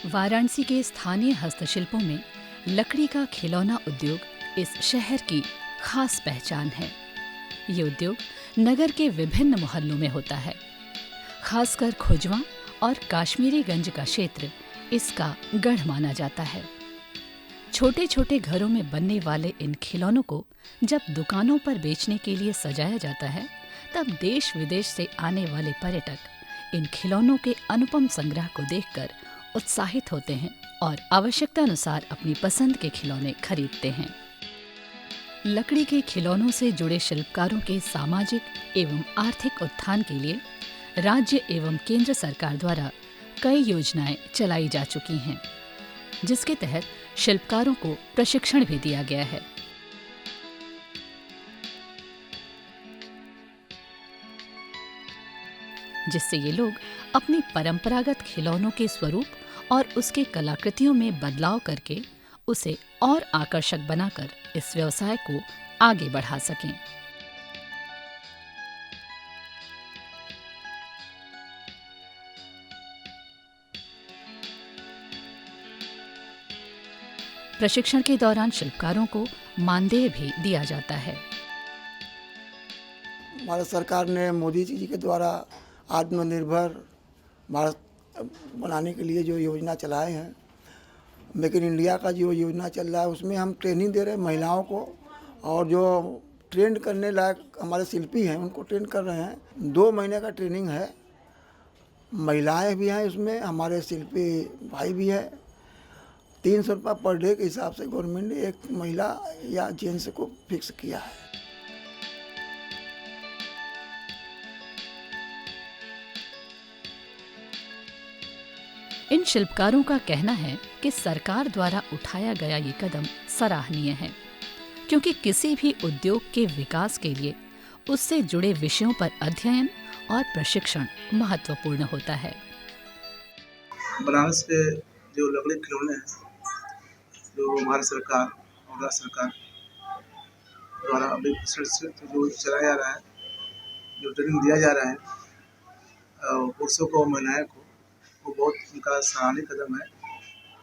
वाराणसी के स्थानीय हस्तशिल्पों में लकड़ी का खिलौना उद्योग इस शहर की खास पहचान है। ये उद्योग नगर के विभिन्न मोहल्लों में होता है। खासकर खुजवा और काश्मीरीगंज का क्षेत्र इसका गढ़ माना जाता है। छोटे छोटे घरों में बनने वाले इन खिलौनों को जब दुकानों पर बेचने के लिए सजाया जाता है, तब देश विदेश से आने वाले पर्यटक इन खिलौनों के अनुपम संग्रह को देखकर उत्साहित होते हैं और आवश्यकता अनुसार अपनी पसंद के खिलौने खरीदते हैं। लकड़ी के खिलौनों से जुड़े शिल्पकारों के सामाजिक एवं आर्थिक उत्थान के लिए राज्य एवं केंद्र सरकार द्वारा कई योजनाएं चलाई जा चुकी हैं, जिसके तहत शिल्पकारों को प्रशिक्षण भी दिया गया है। जिससे ये लोग अपनी परंपरागत खिलौनों के स्वरूप और उसके कलाकृतियों में बदलाव करके उसे और आकर्षक बनाकर इस व्यवसाय को आगे बढ़ा सकें। प्रशिक्षण के दौरान शिल्पकारों को मानदेय भी दिया जाता है। भारत सरकार ने मोदी जी के द्वारा आत्मनिर्भर भारत बनाने के लिए जो योजना चलाए हैं, मेक इन इंडिया का जो योजना चल रहा है, उसमें हम ट्रेनिंग दे रहे हैं महिलाओं को, और जो ट्रेंड करने लायक हमारे शिल्पी हैं उनको ट्रेन कर रहे हैं। 2 महीने का ट्रेनिंग है। महिलाएं भी हैं उसमें, हमारे शिल्पी भाई भी हैं। 300 रुपये पर डे के हिसाब से गवर्नमेंट ने एक महिला या जेंट्स को फिक्स किया है। इन शिल्पकारों का कहना है कि सरकार द्वारा उठाया गया ये कदम सराहनीय है, क्योंकि किसी भी उद्योग के विकास के लिए उससे जुड़े विषयों पर अध्ययन और प्रशिक्षण महत्वपूर्ण होता है। बनारस के जो लकड़ी खिलौने हैं, जो भारत सरकार और राज्य सरकार द्वारा अभी जो चलाया जा रहा है, जो ट्रेनिंग दिया जा रहा है पुरुषों को महिलाएं को, वो बहुत उनका सराहनीय कदम है,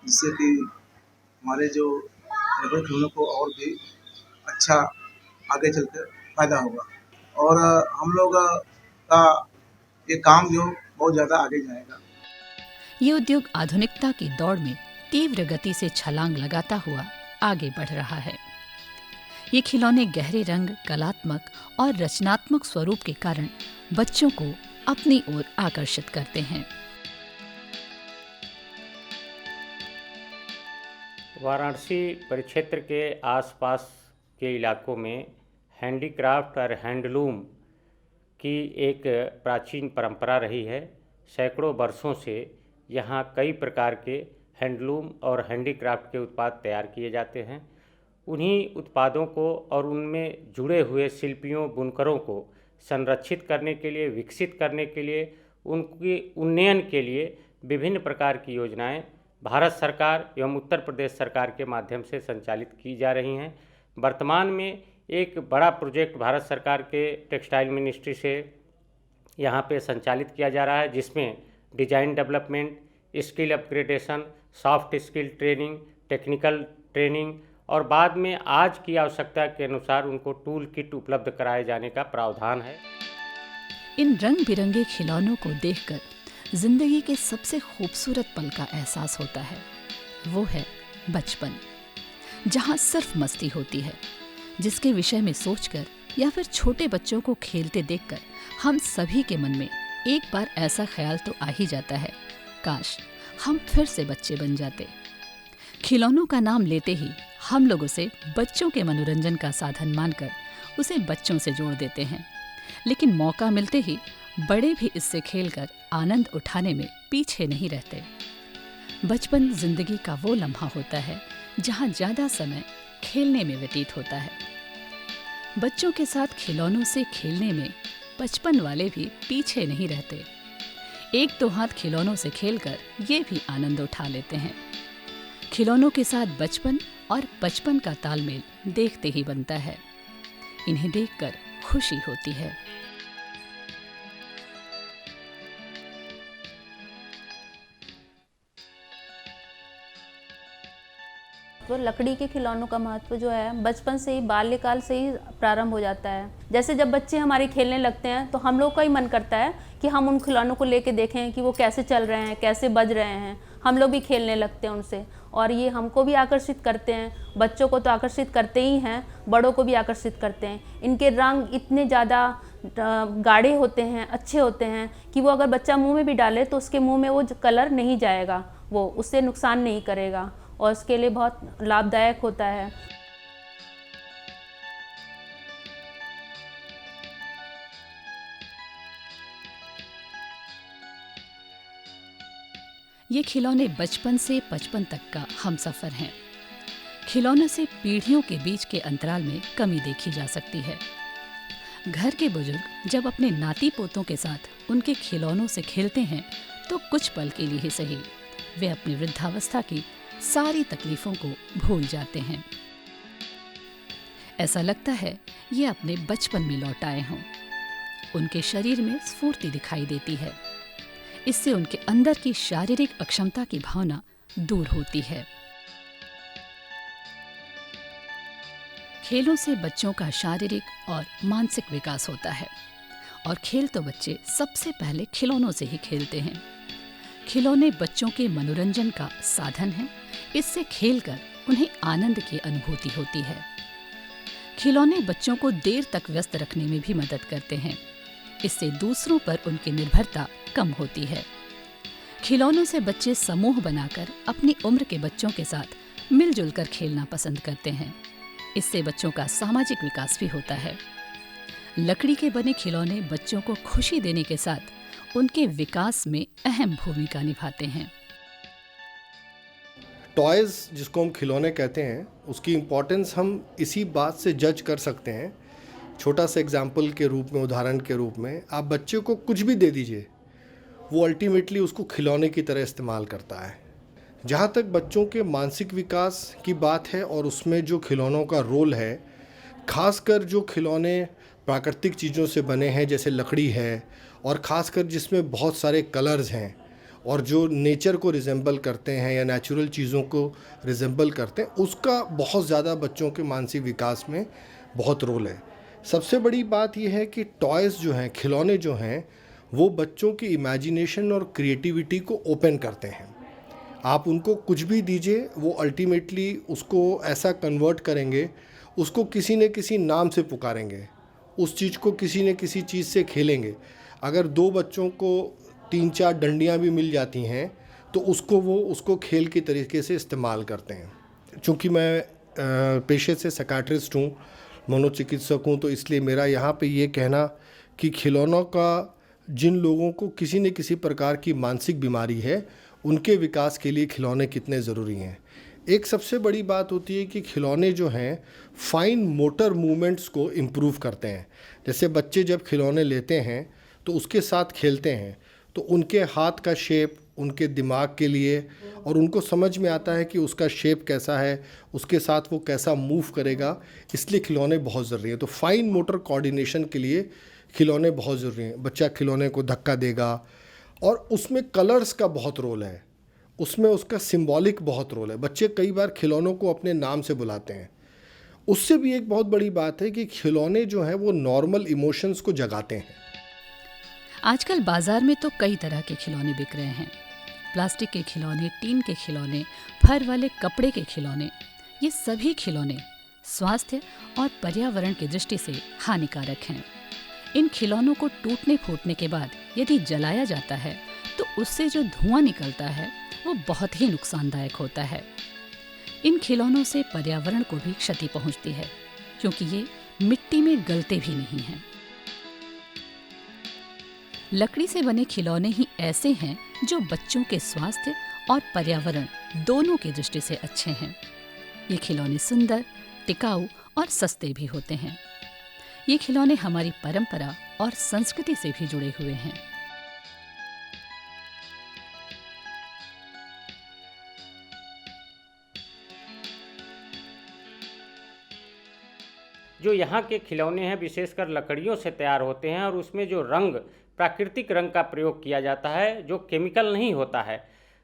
जिससे कि हमारे जो लकड़ी खिलौनों को और भी अच्छा आगे चलकर फायदा होगा, और हम लोग का ये काम जो बहुत ज़्यादा आगे जाएगा। ये उद्योग आधुनिकता की दौड़ में तीव्र गति से छलांग लगाता हुआ आगे बढ़ रहा है। ये खिलौने गहरे रंग, कलात्मक और रचनात्मक स्वरूप के कारण बच्चों को अपनी ओर आकर्षित करते हैं। वाराणसी परिक्षेत्र के आसपास के इलाकों में हैंडीक्राफ्ट और हैंडलूम की एक प्राचीन परंपरा रही है। सैकड़ों वर्षों से यहाँ कई प्रकार के हैंडलूम और हैंडीक्राफ्ट के उत्पाद तैयार किए जाते हैं। उन्हीं उत्पादों को और उनमें जुड़े हुए शिल्पियों, बुनकरों को संरक्षित करने के लिए, विकसित करने के लिए, उनकी उन्नयन के लिए विभिन्न प्रकार की योजनाएं भारत सरकार एवं उत्तर प्रदेश सरकार के माध्यम से संचालित की जा रही हैं। वर्तमान में एक बड़ा प्रोजेक्ट भारत सरकार के टेक्सटाइल मिनिस्ट्री से यहाँ पे संचालित किया जा रहा है, जिसमें design development, skill upgradation, soft skill training, technical training और बाद में आज की आवश्यकता के अनुसार उनको टूल किट उपलब्ध कराए जाने का प्रावधान है। इन रंग बिरंगे खिलौनों को देखकर जिंदगी के सबसे खूबसूरत पल का एहसास होता है। वो है बचपन, जहाँ सिर्फ मस्ती होती है, जिसके विषय में सोचकर या फिर छोटे बच्चों को खेलते देखकर हम सभी के मन में एक बार ऐसा ख्याल तो आ ही जाता है, काश हम फिर से बच्चे बन जाते। खिलौनों का नाम लेते ही हम लोग उसे बच्चों के मनोरंजन का साधन मानकर उसे बच्चों से जोड़ देते हैं, लेकिन मौका मिलते ही बड़े भी इससे खेलकर आनंद उठाने में पीछे नहीं रहते। बचपन जिंदगी का वो लम्हा होता है जहाँ ज़्यादा समय खेलने में व्यतीत होता है। बच्चों के साथ खिलौनों से खेलने में बचपन वाले भी पीछे नहीं रहते। एक दो हाथ खिलौनों से खेलकर ये भी आनंद उठा लेते हैं। खिलौनों के साथ बचपन और बचपन का तालमेल देखते ही बनता है। इन्हें देखकर खुशी होती है। तो लकड़ी के खिलौनों का महत्व जो है बचपन से ही, बाल्यकाल से ही प्रारंभ हो जाता है। जैसे जब बच्चे हमारे खेलने लगते हैं तो हम लोग का ही मन करता है कि हम उन खिलौनों को लेके देखें कि वो कैसे चल रहे हैं, कैसे बज रहे हैं। हम लोग भी खेलने लगते हैं उनसे, और ये हमको भी आकर्षित करते हैं। बच्चों को तो आकर्षित करते ही हैं, बड़ों को भी आकर्षित करते हैं। इनके रंग इतने ज़्यादा गाढ़े होते हैं, अच्छे होते हैं कि वो अगर बच्चा मुंह में भी डाले तो उसके मुंह में वो कलर नहीं जाएगा, वो उससे नुकसान नहीं करेगा और उसके लिए बहुत लाभदायक होता है। ये खिलौने बचपन से बचपन तक का हमसफर हैं। खिलौनों से पीढ़ियों के बीच के अंतराल में कमी देखी जा सकती है। घर के बुजुर्ग जब अपने नाती पोतों के साथ उनके खिलौनों से खेलते हैं तो कुछ पल के लिए ही सही वे अपनी वृद्धावस्था की सारी तकलीफों को भूल जाते हैं। ऐसा लगता है ये अपने बचपन में लौट आए हों। उनके शरीर में स्फूर्ति दिखाई देती है। इससे उनके अंदर की शारीरिक अक्षमता की भावना दूर होती है। खेलों से बच्चों का शारीरिक और मानसिक विकास होता है और खेल तो बच्चे सबसे पहले खिलौनों से ही खेलते हैं। खिलौने बच्चों के मनोरंजन का साधन हैं। इससे खेलकर उन्हें आनंद की अनुभूति होती है। खिलौने बच्चों को देर तक व्यस्त रखने में भी मदद करते हैं। इससे दूसरों पर उनकी निर्भरता कम होती है। खिलौनों से बच्चे समूह बनाकर अपनी उम्र के बच्चों के साथ मिलजुल कर खेलना पसंद करते हैं। इससे बच्चों का सामाजिक विकास भी होता है। लकड़ी के बने खिलौने बच्चों को खुशी देने के साथ उनके विकास में अहम भूमिका निभाते हैं। टॉयज़ जिसको हम खिलौने कहते हैं, उसकी इम्पोर्टेंस हम इसी बात से जज कर सकते हैं। छोटा सा एग्जाम्पल के रूप में, उदाहरण के रूप में, आप बच्चे को कुछ भी दे दीजिए, वो अल्टीमेटली उसको खिलौने की तरह इस्तेमाल करता है। जहाँ तक बच्चों के मानसिक विकास की बात है और उसमें जो खिलौनों का रोल है, खासकर जो खिलौने प्राकृतिक चीज़ों से बने हैं जैसे लकड़ी है, और ख़ासकर जिसमें बहुत सारे कलर्स हैं और जो नेचर को रिजेंबल करते हैं या नेचुरल चीज़ों को रिजेंबल करते हैं, उसका बहुत ज़्यादा बच्चों के मानसिक विकास में बहुत रोल है। सबसे बड़ी बात यह है कि टॉयज़ जो हैं, खिलौने जो हैं, वो बच्चों की इमेजिनेशन और क्रिएटिविटी को ओपन करते हैं। आप उनको कुछ भी दीजिए, वो अल्टीमेटली उसको ऐसा कन्वर्ट करेंगे, उसको किसी न किसी नाम से पुकारेंगे, उस चीज़ को किसी न किसी चीज़ से खेलेंगे। अगर दो बच्चों को 3-4 डंडियाँ भी मिल जाती हैं तो उसको खेल के तरीके से इस्तेमाल करते हैं। चूँकि मैं पेशे से साइकियाट्रिस्ट हूँ, मनोचिकित्सक हूँ, तो इसलिए मेरा यहाँ पे ये कहना कि खिलौनों का जिन लोगों को किसी न किसी प्रकार की मानसिक बीमारी है, उनके विकास के लिए खिलौने कितने ज़रूरी हैं। एक सबसे बड़ी बात होती है कि खिलौने जो हैं फाइन मोटर मूवमेंट्स को इम्प्रूव करते हैं। जैसे बच्चे जब खिलौने लेते हैं तो उसके साथ खेलते हैं तो उनके हाथ का शेप उनके दिमाग के लिए, और उनको समझ में आता है कि उसका शेप कैसा है, उसके साथ वो कैसा मूव करेगा, इसलिए खिलौने बहुत ज़रूरी हैं। तो फाइन मोटर कोऑर्डिनेशन के लिए खिलौने बहुत ज़रूरी हैं। बच्चा खिलौने को धक्का देगा, और उसमें कलर्स का बहुत रोल है, उसमें उसका सिंबॉलिक बहुत रोल है। बच्चे कई बार खिलौनों को अपने नाम से बुलाते हैं। उससे भी एक बहुत बड़ी बात है कि खिलौने जो हैं वो नॉर्मल इमोशंस को जगाते हैं। आजकल बाजार में तो कई तरह के खिलौने बिक रहे हैं। प्लास्टिक के खिलौने, टीन के खिलौने, फर वाले कपड़े के खिलौने, ये सभी खिलौने स्वास्थ्य और पर्यावरण की दृष्टि से हानिकारक हैं। इन खिलौनों को टूटने फूटने के बाद यदि जलाया जाता है तो उससे जो धुआं निकलता है वो बहुत ही नुकसानदायक होता है। इन खिलौनों से पर्यावरण को भी क्षति पहुंचती है क्योंकि ये मिट्टी में गलते भी नहीं हैं। लकड़ी से बने खिलौने ही ऐसे हैं जो बच्चों के स्वास्थ्य और पर्यावरण दोनों की दृष्टि से अच्छे हैं। ये खिलौने सुंदर, टिकाऊ और सस्ते भी होते हैं। ये खिलौने हमारी परंपरा और संस्कृति से भी जुड़े हुए हैं। जो यहाँ के खिलौने हैं विशेषकर लकड़ियों से तैयार होते हैं और उसमें जो रंग, प्राकृतिक रंग का प्रयोग किया जाता है जो केमिकल नहीं होता है,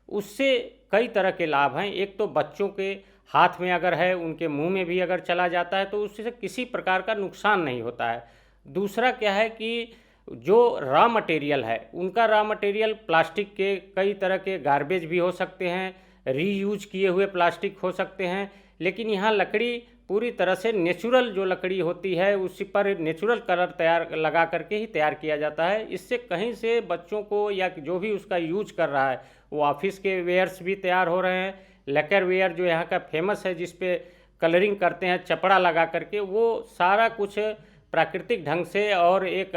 उससे कई तरह के लाभ हैं। एक तो बच्चों के हाथ में अगर है, उनके मुंह में भी अगर चला जाता है तो उससे किसी प्रकार का नुकसान नहीं होता है। दूसरा क्या है कि जो रॉ मटेरियल है, उनका रॉ मटेरियल प्लास्टिक के कई तरह के गार्बेज भी हो सकते हैं, रीयूज किए हुए प्लास्टिक हो सकते हैं, लेकिन यहाँ लकड़ी पूरी तरह से नेचुरल जो लकड़ी होती है उसी पर नेचुरल कलर तैयार लगा करके ही तैयार किया जाता है। इससे कहीं से बच्चों को या जो भी उसका यूज कर रहा है, वो ऑफिस के वेयर्स भी तैयार हो रहे हैं। लकर वेयर जो यहाँ का फेमस है, जिस पे कलरिंग करते हैं चपड़ा लगा करके, वो सारा कुछ प्राकृतिक ढंग से और एक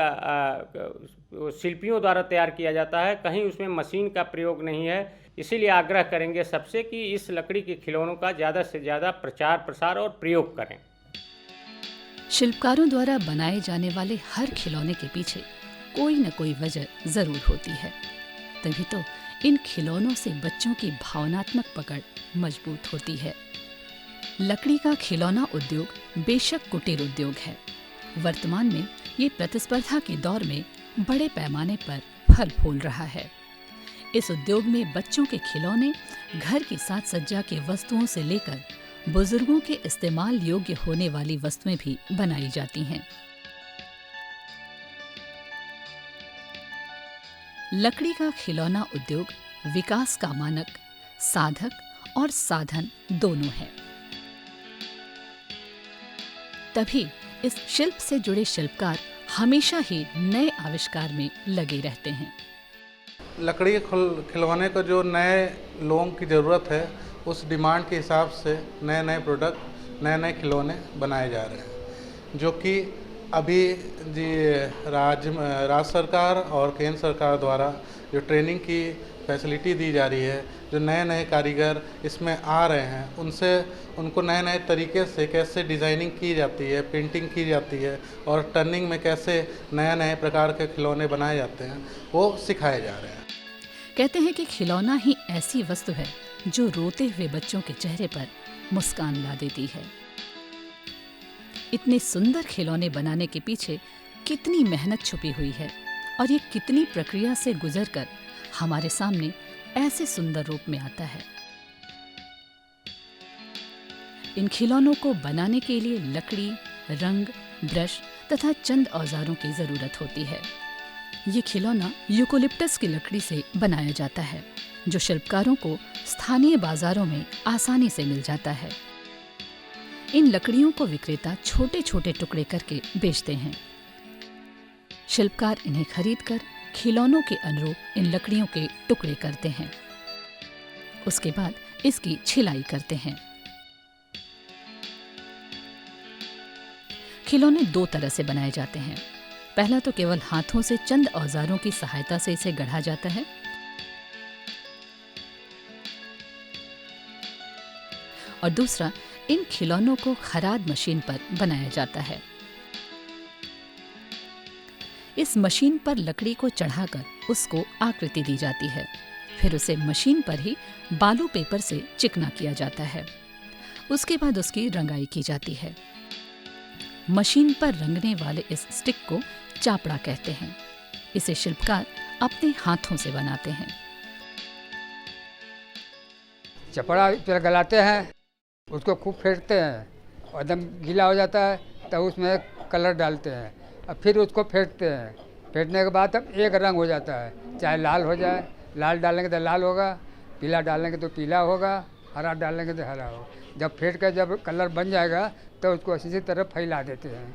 शिल्पियों द्वारा तैयार किया जाता है, कहीं उसमें मशीन का प्रयोग नहीं है। इसीलिए आग्रह करेंगे सबसे कि इस लकड़ी के खिलौनों का ज़्यादा से ज़्यादा प्रचार प्रसार और प्रयोग करें। शिल्पकारों द्वारा बनाए जाने वाले हर खिलौने के पीछे कोई न कोई वजह जरूर होती है, तभी तो इन खिलौनों से बच्चों की भावनात्मक पकड़ मजबूत होती है। लकड़ी का खिलौना उद्योग बेशक कुटीर उद्योग है, वर्तमान में ये प्रतिस्पर्धा के दौर में बड़े पैमाने पर फल फूल रहा है। इस उद्योग में बच्चों के खिलौने घर की साज सज्जा की वस्तुओं से लेकर बुजुर्गों के इस्तेमाल योग्य होने वाली वस्तुएं भी बनाई जाती हैं। लकड़ी का खिलौना उद्योग विकास का मानक, साधक और साधन दोनों है। तभी इस शिल्प से जुड़े शिल्पकार हमेशा ही नए आविष्कार में लगे रहते हैं। लकड़ी के खिलौने को जो नए लोगों की ज़रूरत है, उस डिमांड के हिसाब से नए नए प्रोडक्ट, नए नए खिलौने बनाए जा रहे हैं, जो कि अभी राज्य सरकार और केंद्र सरकार द्वारा जो ट्रेनिंग की फैसिलिटी दी जा रही है, जो नए नए कारीगर इसमें आ रहे हैं, उनको नए नए तरीके से कैसे डिज़ाइनिंग की जाती है, प्रिंटिंग की जाती है और टर्निंग में कैसे नए नए प्रकार के खिलौने बनाए जाते हैं, वो सिखाए जा रहे हैं। कहते हैं कि खिलौना ही ऐसी वस्तु है जो रोते हुए बच्चों के चेहरे पर मुस्कान ला देती है। इतने सुंदर खिलौने बनाने के पीछे कितनी मेहनत छुपी हुई है और ये कितनी प्रक्रिया से गुजरकर हमारे सामने ऐसे सुंदर रूप में आता है। इन खिलौनों को बनाने के लिए लकड़ी, रंग, ब्रश तथा चंद औजारों की जरूरत होती है। ये खिलौना यूकोलिप्टस की लकड़ी से बनाया जाता है, जो शिल्पकारों को स्थानीय बाजारों में आसानी से मिल जाता है। इन लकड़ियों को विक्रेता छोटे छोटे टुकड़े करके बेचते हैं। शिल्पकार इन्हें खरीदकर खिलौनों के अनुरूप इन लकड़ियों के टुकड़े करते हैं। उसके बाद इसकी छिलाई करते हैं। खिलौने दो तरह से बनाए जाते हैं। पहला तो केवल हाथों से चंद औजारों की सहायता से इसे गढ़ा जाता है, और दूसरा इन खिलौनों को खराद मशीन पर बनाया जाता है। इस मशीन पर लकड़ी को चढ़ाकर उसको आकृति दी जाती है, फिर उसे मशीन पर ही बालू पेपर से चिकना किया जाता है। उसके बाद उसकी रंगाई की जाती है। मशीन पर रंगने वाले इस स्टिक को चापड़ा कहते हैं। इसे शिल्पकार अपने हाथों से बनाते हैं। चपड़ा पर गलाते हैं, उसको खूब फेंटते हैं और एकदम गीला हो जाता है, तब उसमें कलर डालते हैं, अब फिर उसको फेंटते हैं। फेंटने के बाद तब एक रंग हो जाता है, चाहे लाल हो जाए, लाल डालेंगे तो लाल होगा, पीला डालेंगे तो पीला होगा, हरा डालेंगे तो हरा होगा। जब फेंट कर जब कलर बन जाएगा तो उसको इसी तरह फैला देते हैं,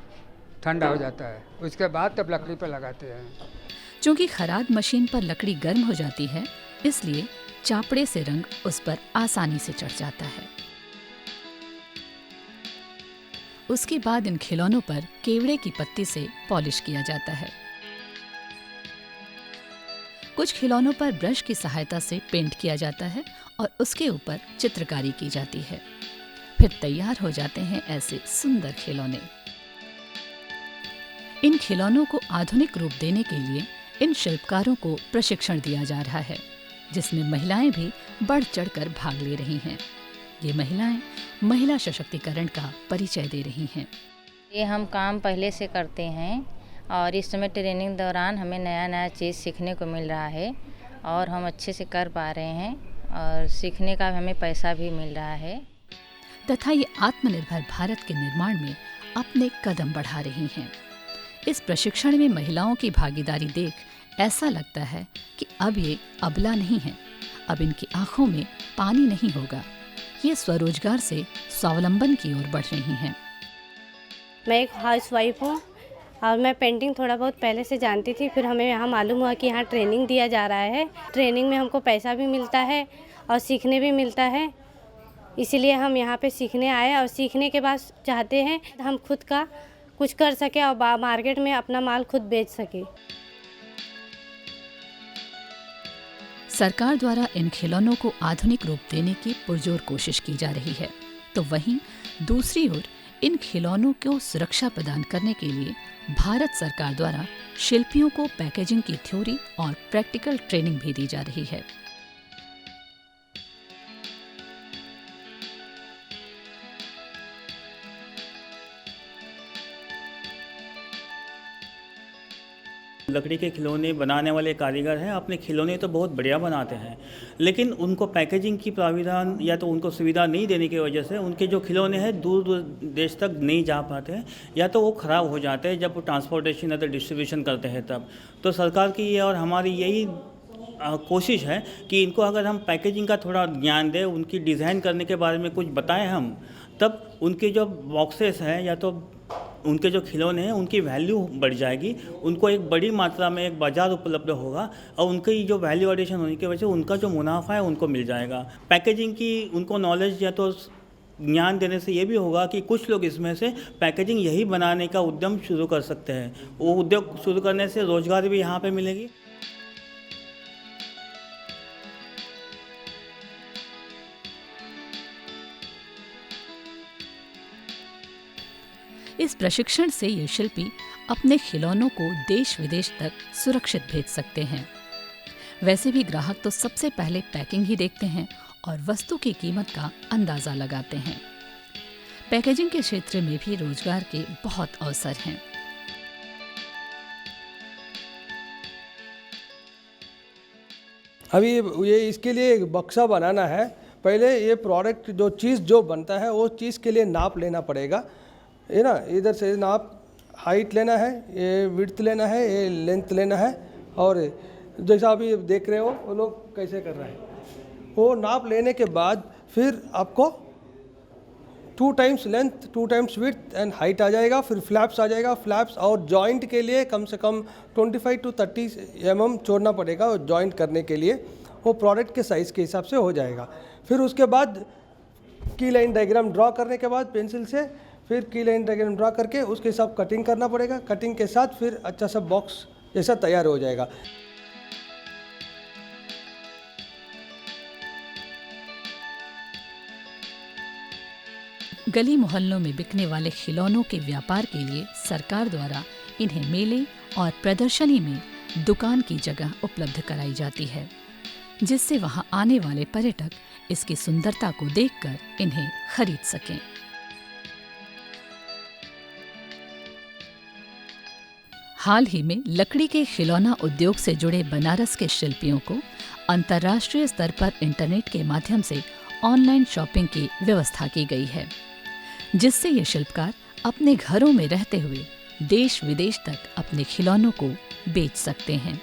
ठंडा हो जाता है। उसके बाद तब लकड़ी पर लगाते हैं। चूँकि खराद मशीन पर लकड़ी गर्म हो जाती है, इसलिए चापड़े से रंग उस पर आसानी से चढ़ जाता है। उसके बाद इन खिलौनों पर केवड़े की पत्ती से पॉलिश किया जाता है। कुछ खिलौनों पर ब्रश की सहायता से पेंट किया जाता है और उसके ऊपर चित्रकारी की जाती है। फिर तैयार हो जाते हैं ऐसे सुंदर खिलौने। इन खिलौनों को आधुनिक रूप देने के लिए इन शिल्पकारों को प्रशिक्षण दिया जा रहा है, जिसमें महिलाएं भी बढ़ चढ़कर भाग ले रही हैं। ये महिलाएं महिला सशक्तिकरण का परिचय दे रही हैं। ये हम काम पहले से करते हैं और इस समय ट्रेनिंग दौरान हमें नया नया चीज़ सीखने को मिल रहा है और हम अच्छे से कर पा रहे हैं और सीखने का हमें पैसा भी मिल रहा है। तथा ये आत्मनिर्भर भारत के निर्माण में अपने कदम बढ़ा रही हैं। इस प्रशिक्षण में महिलाओं की भागीदारी देख ऐसा लगता है कि अब ये अबला नहीं है, अब इनकी आंखों में पानी नहीं होगा। ये स्वरोजगार से स्वावलंबन की ओर बढ़ रही हैं। मैं एक हाउसवाइफ हूँ और मैं पेंटिंग थोड़ा बहुत पहले से जानती थी। फिर हमें यहाँ मालूम हुआ कि यहाँ ट्रेनिंग दिया जा रहा है। ट्रेनिंग में हमको पैसा भी मिलता है और सीखने भी मिलता है, इसीलिए हम यहाँ पे सीखने आए। और सीखने के बाद चाहते हैं हम खुद का कुछ कर सके और मार्केट में अपना माल खुद बेच सके। सरकार द्वारा इन खिलौनों को आधुनिक रूप देने की पुरजोर कोशिश की जा रही है, तो वहीं दूसरी ओर इन खिलौनों को सुरक्षा प्रदान करने के लिए भारत सरकार द्वारा शिल्पियों को पैकेजिंग की थ्योरी और प्रैक्टिकल ट्रेनिंग भी दी जा रही है। लकड़ी के खिलौने बनाने वाले कारीगर हैं, अपने खिलौने तो बहुत बढ़िया बनाते हैं, लेकिन उनको पैकेजिंग की प्राविधान या तो उनको सुविधा नहीं देने की वजह से उनके जो खिलौने हैं दूर दूर देश तक नहीं जा पाते हैं, या तो वो ख़राब हो जाते हैं जब वो ट्रांसपोर्टेशन या तो डिस्ट्रीब्यूशन करते हैं तब। तो सरकार की ये और हमारी यही कोशिश है कि इनको अगर हम पैकेजिंग का थोड़ा ज्ञान दें, उनकी डिज़ाइन करने के बारे में कुछ बताएं हम, तब उनके जो बॉक्सेस हैं या तो उनके जो खिलौने हैं उनकी वैल्यू बढ़ जाएगी, उनको एक बड़ी मात्रा में एक बाज़ार उपलब्ध होगा और उनकी जो वैल्यू एडिशन होने की वजह से उनका जो मुनाफा है उनको मिल जाएगा। पैकेजिंग की उनको नॉलेज या तो ज्ञान देने से ये भी होगा कि कुछ लोग इसमें से पैकेजिंग यही बनाने का उद्यम शुरू कर सकते हैं। वो उद्योग शुरू करने से रोज़गार भी यहाँ पे मिलेगी। इस प्रशिक्षण से ये शिल्पी अपने खिलौनों को देश विदेश तक सुरक्षित भेज सकते हैं। वैसे भी ग्राहक तो सबसे पहले पैकिंग ही देखते हैं और वस्तु की कीमत का अंदाज़ा लगाते हैं। पैकेजिंग के क्षेत्र में भी रोजगार के बहुत अवसर हैं। अभी ये इसके लिए एक बक्सा बनाना है। पहले ये प्रोडक्ट जो चीज़ जो बनता है वो चीज़ के लिए नाप लेना पड़ेगा, है ना। इधर से नाप हाइट लेना है, ये विड्थ लेना है, ये लेंथ लेना है। और जैसा अभी देख रहे हो वो लोग कैसे कर रहे हैं, वो नाप लेने के बाद फिर आपको 2 times length 2 times width and height आ जाएगा। फिर फ्लैप्स आ जाएगा। फ्लैप्स और जॉइंट के लिए कम से कम 25 to 30 mm छोड़ना पड़ेगा जॉइंट करने के लिए। वो प्रोडक्ट के साइज़ के हिसाब से हो जाएगा। फिर उसके बाद की लाइन डायग्राम ड्रॉ करने के बाद पेंसिल से फिर की लाइन डायग्राम ड्रॉ करके उसके हिसाब कटिंग करना पड़ेगा। कटिंग के साथ फिर अच्छा सा बॉक्स जैसा तैयार हो जाएगा। गली मोहल्लों में बिकने वाले खिलौनों के व्यापार के लिए सरकार द्वारा इन्हें मेले और प्रदर्शनी में दुकान की जगह उपलब्ध कराई जाती है, जिससे वहां आने वाले पर्यटक इसकी सुंदरता को देखकर इन्हें खरीद सकें। हाल ही में लकड़ी के खिलौना उद्योग से जुड़े बनारस के शिल्पियों को अंतर्राष्ट्रीय स्तर पर इंटरनेट के माध्यम से ऑनलाइन शॉपिंग की व्यवस्था की गई है, जिससे ये शिल्पकार अपने घरों में रहते हुए देश विदेश तक अपने खिलौनों को बेच सकते हैं।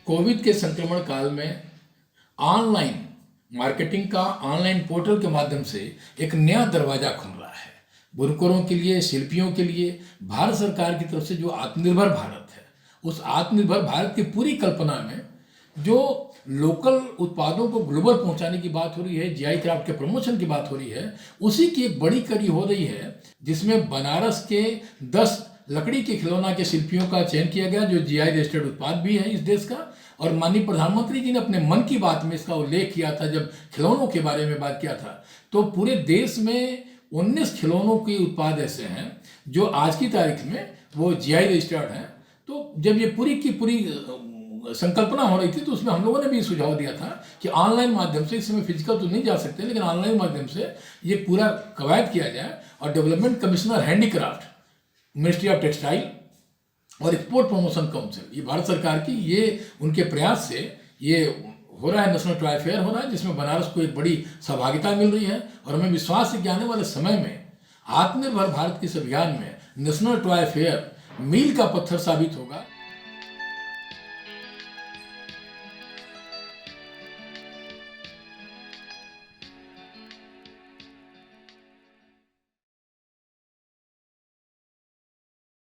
कोविड के संक्रमण काल में ऑनलाइन मार्केटिंग का ऑनलाइन पोर्टल के माध्यम से एक नया दरवाजा खुल रहा है बुनकरों के लिए, शिल्पियों के लिए। भारत सरकार की तरफ से जो आत्मनिर्भर भारत है, उस आत्मनिर्भर भारत की पूरी कल्पना में जो लोकल उत्पादों को ग्लोबल पहुंचाने की बात हो रही है, जीआई क्राफ्ट के प्रमोशन की बात हो रही है, उसी की एक बड़ी कड़ी हो रही है, जिसमें बनारस के 10 लकड़ी के खिलौना के शिल्पियों का चयन किया गया जो जीआई रजिस्टर्ड उत्पाद भी है इस देश का। और माननीय प्रधानमंत्री जी ने अपने मन की बात में इसका उल्लेख किया था, जब खिलौनों के बारे में बात किया था, तो पूरे देश में 19 खिलौनों के उत्पाद ऐसे हैं जो आज की तारीख में वो जीआई रजिस्टर्ड हैं। तो जब ये पूरी की पूरी संकल्पना हो रही थी तो उसमें हम लोगों ने भी सुझाव दिया था कि ऑनलाइन माध्यम से, इस समय फिजिकल तो नहीं जा सकते, लेकिन ऑनलाइन माध्यम से ये पूरा कवायद किया जाए। और development commissioner handicraft, ministry of textile और एक्सपोर्ट प्रमोशन काउंसिल, ये भारत सरकार की ये उनके प्रयास से ये हो रहा है, नेशनल टॉय फेयर हो रहा है, जिसमें बनारस को एक बड़ी सहभागिता मिल रही है। और हमें विश्वास है कि आने वाले समय में आत्मनिर्भर भारत के इस अभियान में नेशनल टॉय फेयर मील का पत्थर साबित होगा।